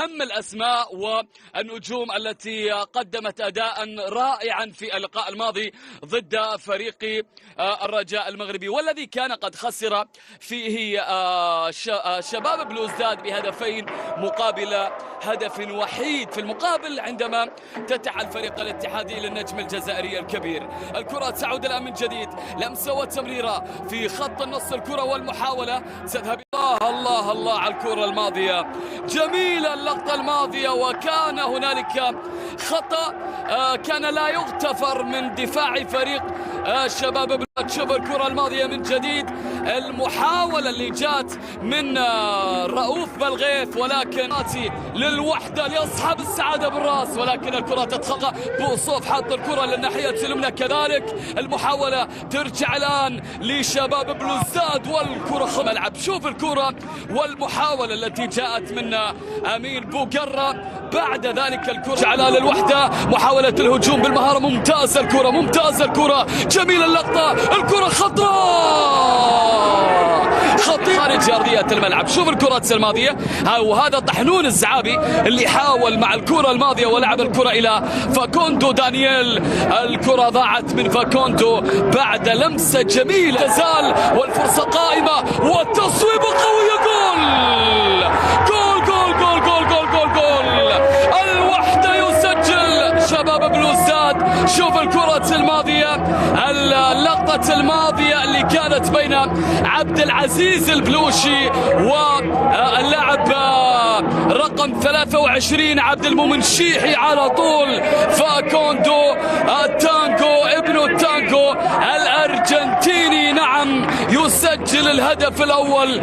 أهم الأسماء والنجوم التي قدمت أداء رائعا في اللقاء الماضي ضد فريق الرجاء المغربي، والذي كان قد خسر فيه شباب بلوزداد بهدفين مقابل هدف وحيد في المقابل عندما فتح الفريق الاتحادي للنجم الجزائري الكبير. الكرة تعود الآن من جديد، لمسة وتمريرة في خط النص، الكرة والمحاولة تذهب. الله الله على الكرة الماضية، جميلة اللقطة الماضية، وكان هنالك خطأ كان لا يغتفر من دفاع فريق شباب بلوزداد. شوف الكرة الماضية من جديد، المحاولة اللي جات من رؤوف بالغيث، ولكن للوحدة لأصحاب السعادة بالراس، ولكن الكرة تتخطى. بوصوف حاط الكرة للناحية اليمنى كذلك، المحاولة ترجع الآن لشباب بلوزداد والكرة في الملعب. شوف الكرة والمحاولة التي جاءت من أمين بوقرة، بعد ذلك الكرة على للوحدة، محاولة الهجوم بالمهارة، ممتازة الكرة، ممتازة الكرة، جميلة اللقطة، الكرة خطيرة خارج أرضية الملعب. شوف الكرة الماضية، وهذا طحنون الزعابي اللي حاول مع الكرة الماضية ولعب الكرة إلى فاكوندو دانييل، الكرة ضاعت من فاكوندو بعد لمسة جميلة، تزال والفرصة قائمة والتصويب قوية، جول الوحدة يسجل شباب بلوزداد. شوف الكرة الماضية، اللقطة الماضية اللي كانت بين عبد العزيز البلوشي واللاعب رقم 23 عبد المؤمن شيحي، على طول فاكوندو التانجو ابن التانجو الأرجنتيني نعم يسجل الهدف الأول.